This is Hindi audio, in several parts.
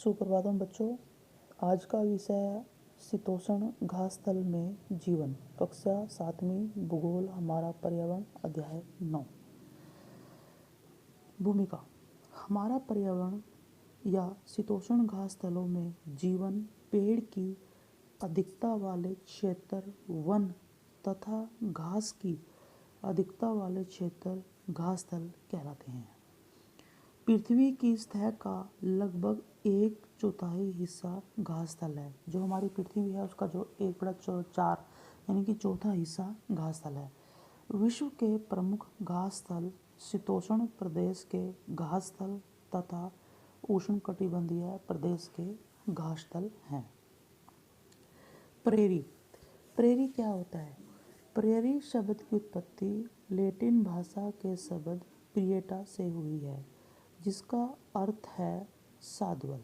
सुप्रभातम बच्चों। आज का विषय है शीतोष्ण घास तल में जीवन, कक्षा 7वीं भूगोल, हमारा पर्यावरण, अध्याय 9। भूमिका। हमारा पर्यावरण या शीतोष्ण घास तलों में जीवन पेड़ की अधिकता वाले क्षेत्र वन तथा घास की अधिकता वाले क्षेत्र घास तल कहलाते हैं। पृथ्वी की सतह का लगभग 1/4 हिस्सा घास तल है। जो हमारी पृथ्वी है उसका जो 1/4 यानी कि चौथा हिस्सा घास तल है। विश्व के प्रमुख घास तल शीतोष्ण प्रदेश के घास तल तथा उष्णकटिबंधीय प्रदेश के घास तल हैं। प्रेरी। प्रेरी क्या होता है? प्रेरी शब्द की उत्पत्ति लैटिन भाषा के शब्द प्रिएटा से हुई है, जिसका अर्थ है साधुवल।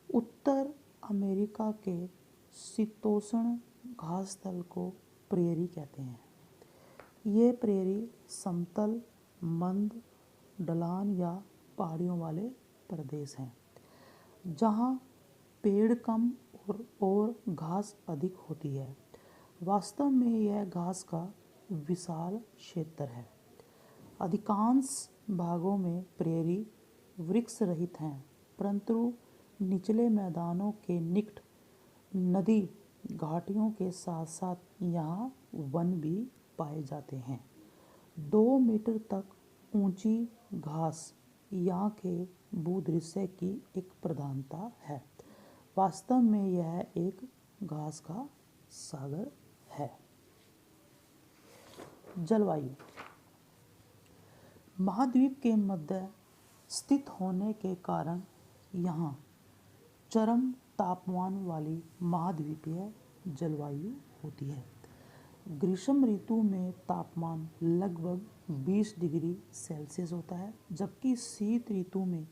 उत्तर अमेरिका के शीतोष्ण घास तल को प्रेरी कहते हैं। ये प्रेरी समतल, मंद, ढलान या पहाड़ियों वाले प्रदेश हैं, जहाँ पेड़ कम और घास अधिक होती है। वास्तव में यह घास का विशाल क्षेत्र है। अधिकांश भागों में प्रेरी वृक्ष रहित हैं, परंतु निचले मैदानों के निकट नदी घाटियों के साथ साथ यहाँ वन भी पाए जाते हैं। 2 मीटर तक ऊंची घास यहाँ के भूदृश्य की एक प्रधानता है। वास्तव में यह एक घास का सागर है। जलवायु। महाद्वीप के मध्य स्थित होने के कारण यहाँ चरम तापमान वाली महाद्वीपीय जलवायु होती है। ग्रीष्म ऋतु में तापमान लगभग 20 डिग्री सेल्सियस होता है, जबकि शीत ऋतु में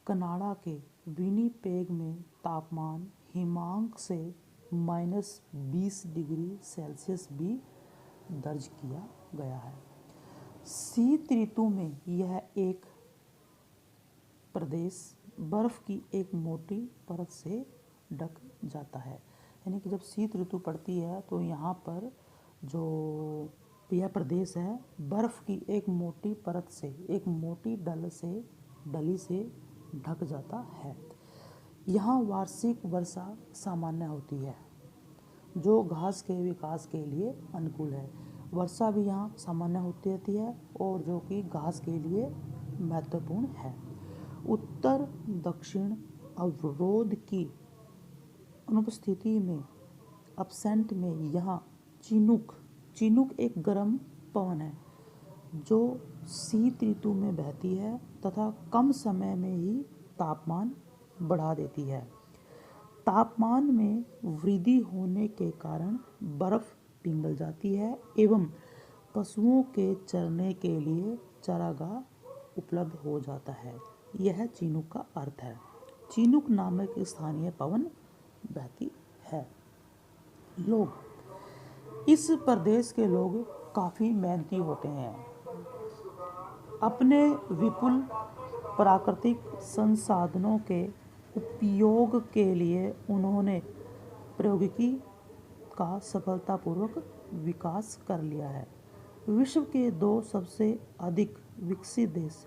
कनाडा के विनिपेग में तापमान हिमांक से -20 डिग्री सेल्सियस भी दर्ज किया गया है। शीत ऋतु में यह एक प्रदेश बर्फ की एक मोटी परत से ढक जाता है। यानी कि जब शीत ऋतु पड़ती है तो यहाँ पर जो यह प्रदेश है बर्फ की एक मोटी परत से, एक मोटी डली से ढक जाता है। यहाँ वार्षिक वर्षा सामान्य होती है, जो घास के विकास के लिए अनुकूल है। वर्षा भी यहाँ सामान्य होती रहती है और जो कि घास के लिए महत्वपूर्ण है। उत्तर दक्षिण अवरोध की अनुपस्थिति में अपसेंट में यहाँ चिनूक एक गर्म पवन है, जो शीत ऋतु में बहती है तथा कम समय में ही तापमान बढ़ा देती है। तापमान में वृद्धि होने के कारण बर्फ पिघल जाती है एवं पशुओं के चरने के लिए चारागाह उपलब्ध हो जाता है। यह चिनूक का अर्थ है। चिनूक नामक स्थानीय पवन बहती है। लोग। इस प्रदेश के लोग काफ़ी मेहनती होते हैं। अपने विपुल प्राकृतिक संसाधनों के उपयोग के लिए उन्होंने प्रौद्योगिकी का सफलतापूर्वक विकास कर लिया है। विश्व के 2 सबसे अधिक विकसित देश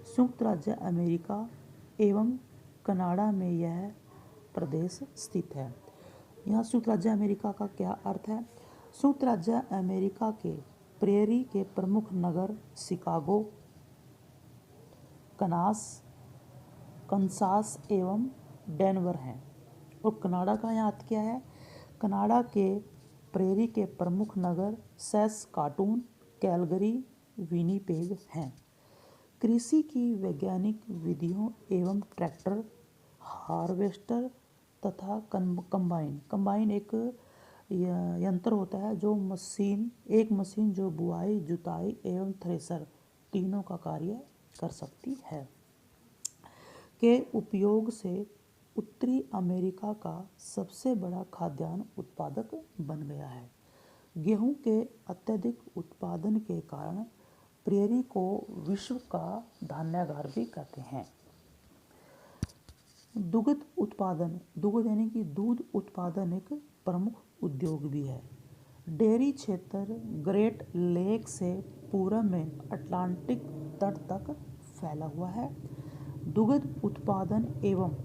संयुक्त राज्य अमेरिका एवं कनाडा में यह प्रदेश स्थित है। यहाँ संयुक्त राज्य अमेरिका का क्या अर्थ है? संयुक्त राज्य अमेरिका के प्रेरी के प्रमुख नगर शिकागो, कंसास एवं डेनवर हैं। और कनाडा का यहाँ अर्थ क्या है? कनाडा के प्रेरी के प्रमुख नगर सैस्काटून, कैलगरी, विनिपेग हैं। कृषि की वैज्ञानिक विधियों एवं ट्रैक्टर, हार्वेस्टर तथा कंबाइन एक यंत्र होता है जो मशीन जो बुआई, जुताई एवं थ्रेसर तीनों का कार्य कर सकती है, के उपयोग से उत्तरी अमेरिका का सबसे बड़ा खाद्यान्न उत्पादक बन गया है। गेहूं के अत्यधिक उत्पादन के कारण प्रेरी को विश्व का धान्यागार भी कहते हैं। दुग्ध उत्पादन, दुग्ध यानी कि दूध उत्पादन एक प्रमुख उद्योग भी है। डेयरी क्षेत्र ग्रेट लेक से पूर्व में अटलांटिक तट तक फैला हुआ है। दुग्ध उत्पादन एवं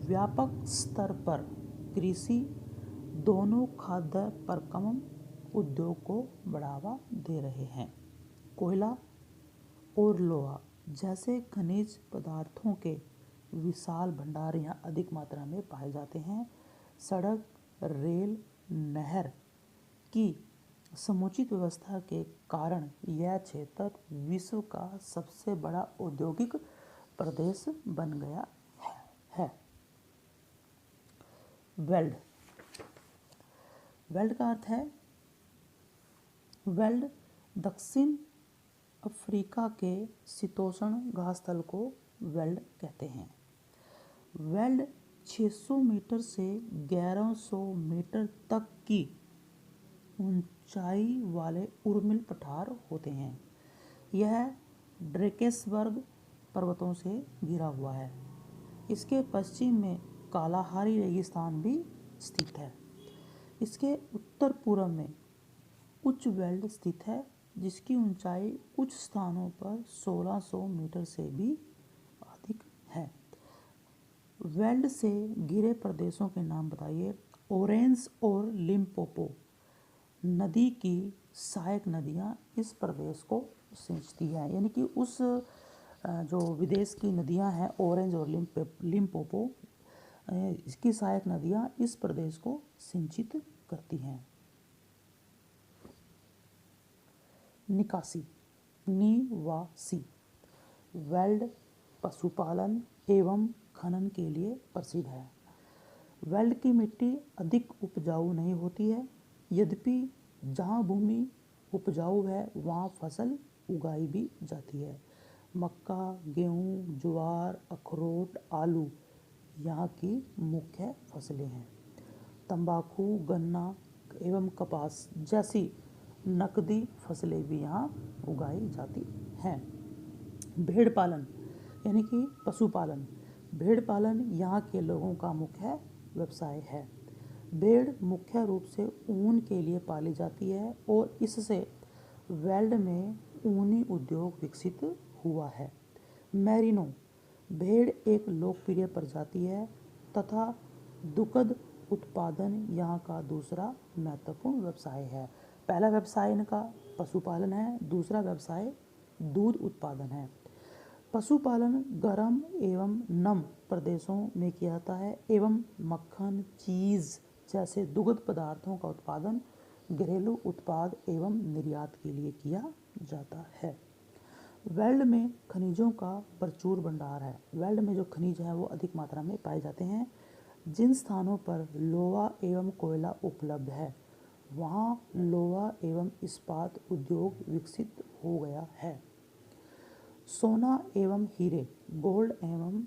व्यापक स्तर पर कृषि दोनों खाद्य प्रक्रम उद्योग को बढ़ावा दे रहे हैं। कोयला और लोहा जैसे खनिज पदार्थों के विशाल भंडार यहाँ अधिक मात्रा में पाए जाते हैं। सड़क, रेल, नहर की समुचित व्यवस्था के कारण यह क्षेत्र विश्व का सबसे बड़ा औद्योगिक प्रदेश बन गया है। वेल्ड, वेल्ड का अर्थ है, वेल्ड दक्षिण अफ्रीका के शीतोष्ण घास स्थल को वेल्ड कहते हैं। वेल्ड 600 मीटर से 1100 मीटर तक की ऊंचाई वाले उर्मिल पठार होते हैं। यह ड्रेकेसबर्ग पर्वतों से घिरा हुआ है। इसके पश्चिम में कालाहारी रेगिस्तान भी स्थित है। इसके उत्तर पूर्व में उच्च वेल्ड स्थित है, जिसकी ऊंचाई कुछ स्थानों पर 1600 मीटर से भी अधिक है। वेल्ड से घिरे प्रदेशों के नाम बताइए। ऑरेंज और लिम्पोपो नदी की सहायक नदियां इस प्रदेश को सिंचती हैं, यानी कि उस जो विदेश की नदियां हैं ऑरेंज और लिम्पोपो, इसकी सहायक नदियां इस प्रदेश को सिंचित करती हैं। निकासी, निवासी। वेल्ड पशुपालन एवं खनन के लिए प्रसिद्ध है। वेल्ड की मिट्टी अधिक उपजाऊ नहीं होती है, यद्यपि जहाँ भूमि उपजाऊ है वहाँ फसल उगाई भी जाती है। मक्का, गेहूँ, ज्वार, अखरोट, आलू यहाँ की मुख्य फसलें हैं। तंबाकू, गन्ना एवं कपास जैसी नकदी फसलें भी यहाँ उगाई जाती हैं। भेड़ पालन यानी कि पशुपालन, भेड़ पालन यहाँ के लोगों का मुख्य व्यवसाय है। भेड़ मुख्य रूप से ऊन के लिए पाली जाती है और इससे वेल्ड में ऊनी उद्योग विकसित हुआ है। मैरिनो, भेड़ एक लोकप्रिय प्रजाति है तथा दुग्ध उत्पादन यहाँ का दूसरा महत्वपूर्ण व्यवसाय है। पहला व्यवसाय इनका पशुपालन है, दूसरा व्यवसाय दूध उत्पादन है। पशुपालन गर्म एवं नम प्रदेशों में किया जाता है एवं मक्खन, चीज़ जैसे दुग्ध पदार्थों का उत्पादन घरेलू उत्पाद एवं निर्यात के लिए किया जाता है। वेल्ड में खनिजों का प्रचुर भंडार है। वेल्ड में जो खनिज है वो अधिक मात्रा में पाए जाते हैं। जिन स्थानों पर लोहा एवं कोयला उपलब्ध है वहाँ लोहा एवं इस्पात उद्योग विकसित हो गया है। सोना एवं हीरे, गोल्ड एवं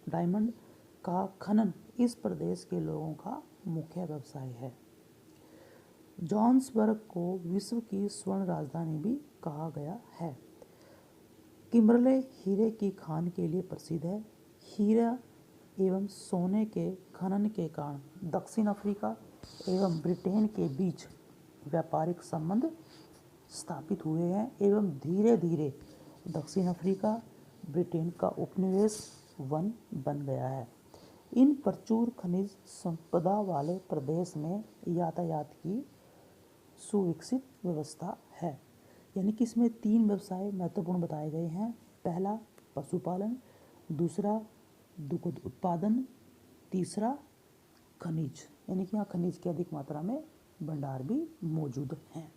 डायमंड का खनन इस प्रदेश के लोगों का मुख्य व्यवसाय है। जोहान्सबर्ग को विश्व की स्वर्ण राजधानी भी कहा गया है। किम्बरले हीरे की खान के लिए प्रसिद्ध है। हीरा एवं सोने के खनन के कारण दक्षिण अफ्रीका एवं ब्रिटेन के बीच व्यापारिक संबंध स्थापित हुए हैं एवं धीरे धीरे दक्षिण अफ्रीका ब्रिटेन का उपनिवेश वन बन गया है। इन प्रचुर खनिज संपदा वाले प्रदेश में यातायात की सुविकसित व्यवस्था है, यानी कि इसमें 3 व्यवसाय महत्वपूर्ण बताए गए हैं। पहला पशुपालन, दूसरा दुग्ध उत्पादन, तीसरा खनिज, यानी कि यहाँ खनिज की अधिक मात्रा में भंडार भी मौजूद हैं।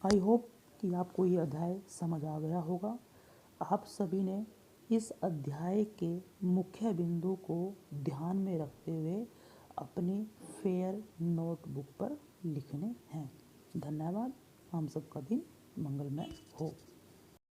आई होप कि आपको ये अध्याय समझ आ गया होगा। आप सभी ने इस अध्याय के मुख्य बिंदु को ध्यान में रखते हुए अपनी फेयर नोटबुक पर लिखने हैं। धन्यवाद। हम सबका दिन मंगलमय हो।